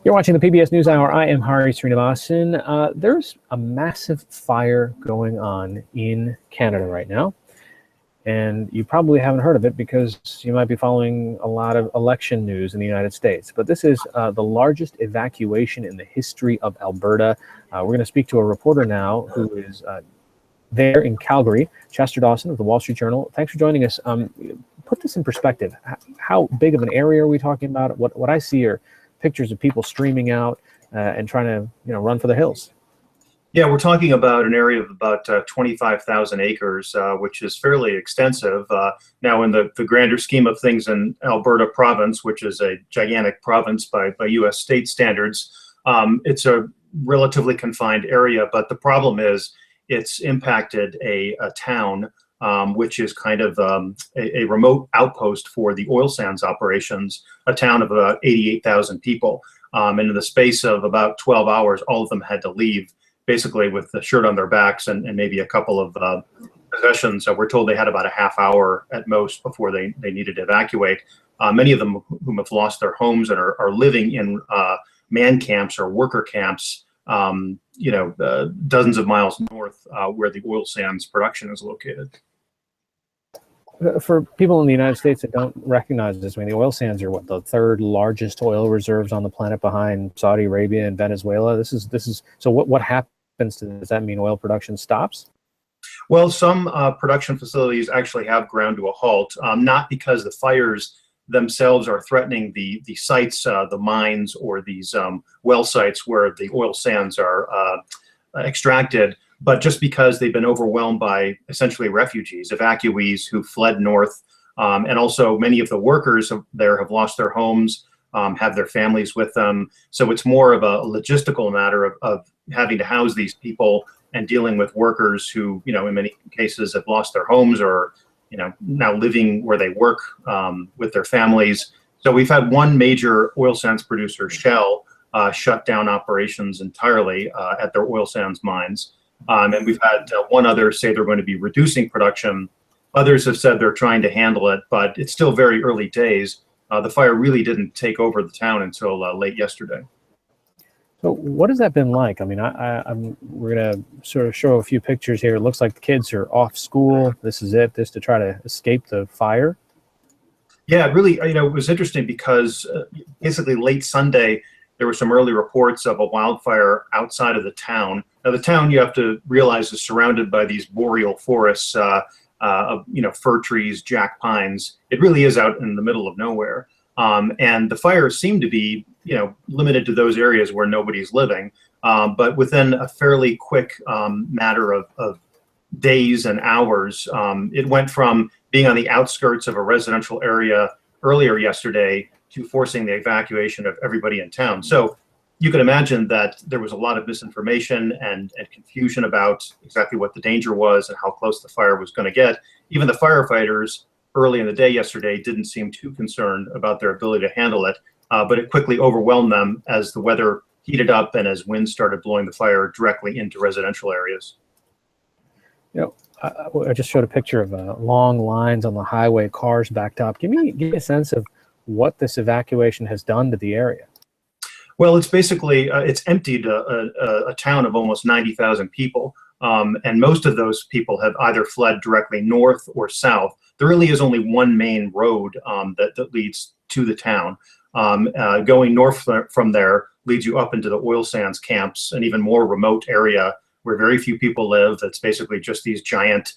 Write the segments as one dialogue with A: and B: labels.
A: You're watching the PBS NewsHour. I am Hari Srinivasan. There's a massive fire going on in Canada right now, and you probably haven't heard of it because you might be following a lot of election news in the United States. But this is the largest evacuation in the history of Alberta. We're going to speak to a reporter now who is there in Calgary, Chester Dawson of the Wall Street Journal. Thanks for joining us. Put this in perspective. How big of an area are we talking about? What I see are pictures of people streaming out and trying to, run for the hills.
B: Yeah, we're talking about an area of about 25,000 acres, which is fairly extensive. Now, in the grander scheme of things in Alberta province, which is a gigantic province by U.S. state standards, it's a relatively confined area. But the problem is it's impacted a town, which is kind of a remote outpost for the oil sands operations, a town of about 88,000 people. And in the space of about 12 hours, all of them had to leave, basically with the shirt on their backs and maybe a couple of possessions. So we're told they had about a half hour at most before they needed to evacuate. Many of them whom have lost their homes and are living in man camps or worker camps, dozens of miles north where the oil sands production is located.
A: For people in the United States that don't recognize this, the oil sands are the third largest oil reserves on the planet behind Saudi Arabia and Venezuela. This is so what happens to this? Does that mean oil production stops?
B: Well, some production facilities actually have ground to a halt, not because the fires themselves are threatening the sites, the mines, or these well sites where the oil sands are extracted, but just because they've been overwhelmed by essentially refugees, evacuees who fled north, and also many of the workers there have lost their homes, have their families with them. So it's more of a logistical matter of having to house these people and dealing with workers who, in many cases have lost their homes or, now living where they work with their families. So we've had one major oil sands producer, Shell, shut down operations entirely at their oil sands mines. And we've had one other say they're going to be reducing production. Others have said they're trying to handle it, but it's still very early days. The fire really didn't take over the town until late yesterday.
A: So what has that been like? We're going to sort of show a few pictures here. It looks like the kids are off school. This is it, to try to escape the fire.
B: Yeah, really, it was interesting because basically late Sunday, there were some early reports of a wildfire outside of the town. Now, the town, you have to realize, is surrounded by these boreal forests of fir trees, jack pines. It really is out in the middle of nowhere. And the fire seemed to be, limited to those areas where nobody's living. But within a fairly quick matter of days and hours, it went from being on the outskirts of a residential area earlier yesterday to forcing the evacuation of everybody in town. So you can imagine that there was a lot of misinformation and confusion about exactly what the danger was and how close the fire was going to get. Even the firefighters early in the day yesterday didn't seem too concerned about their ability to handle it, but it quickly overwhelmed them as the weather heated up and as winds started blowing the fire directly into residential areas.
A: I just showed a picture of long lines on the highway, cars backed up. Give me a sense of what this evacuation has done to the area.
B: Well, it's basically, it's emptied a town of almost 90,000 people. And most of those people have either fled directly north or south. There really is only one main road that leads to the town. Going north from there leads you up into the oil sands camps, an even more remote area where very few people live. It's basically just these giant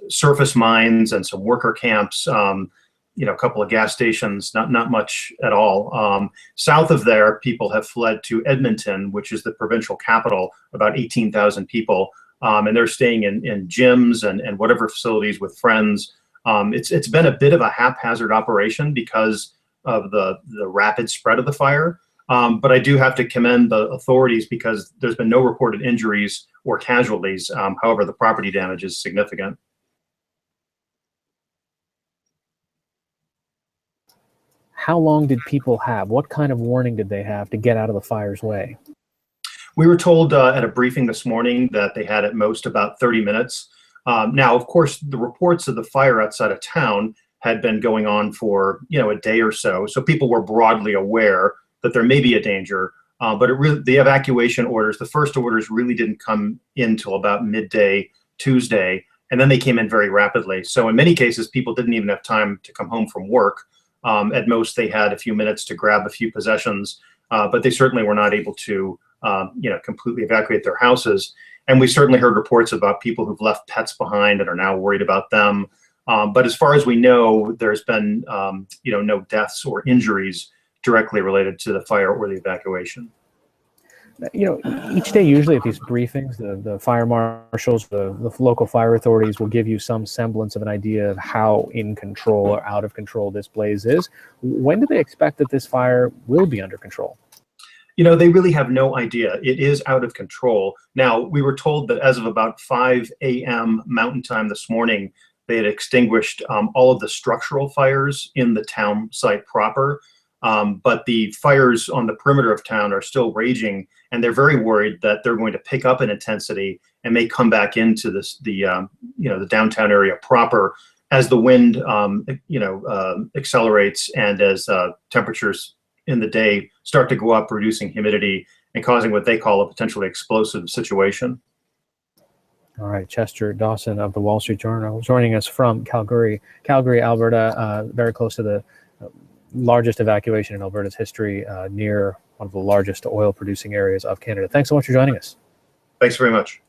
B: surface mines and some worker camps, a couple of gas stations, not much at all. South of there, people have fled to Edmonton, which is the provincial capital, about 18,000 people. And they're staying in gyms and whatever facilities with friends. It's been a bit of a haphazard operation because of the rapid spread of the fire. But I do have to commend the authorities because there's been no reported injuries or casualties. However, the property damage is significant.
A: How long did people have? What kind of warning did they have to get out of the fire's way?
B: We were told at a briefing this morning that they had at most about 30 minutes. Now, of course, the reports of the fire outside of town had been going on for a day or so. So people were broadly aware that there may be a danger. But the evacuation orders, the first orders really didn't come in till about midday Tuesday, and then they came in very rapidly. So in many cases, people didn't even have time to come home from work. At most, they had a few minutes to grab a few possessions, but they certainly were not able to, completely evacuate their houses. And we certainly heard reports about people who've left pets behind and are now worried about them. But as far as we know, there's been, no deaths or injuries directly related to the fire or the evacuation.
A: Each day, usually at these briefings, the fire marshals, the local fire authorities will give you some semblance of an idea of how in control or out of control this blaze is. When do they expect that this fire will be under control?
B: They really have no idea. It is out of control. Now, we were told that as of about 5 a.m. Mountain Time this morning, they had extinguished all of the structural fires in the town site proper. But the fires on the perimeter of town are still raging, and they're very worried that they're going to pick up in intensity and may come back into the downtown area proper as the wind, accelerates and as temperatures in the day start to go up, reducing humidity and causing what they call a potentially explosive situation.
A: All right, Chester Dawson of the Wall Street Journal joining us from Calgary, Alberta, very close to the largest evacuation in Alberta's history, near one of the largest oil-producing areas of Canada. Thanks so much for joining us.
B: Thanks very much.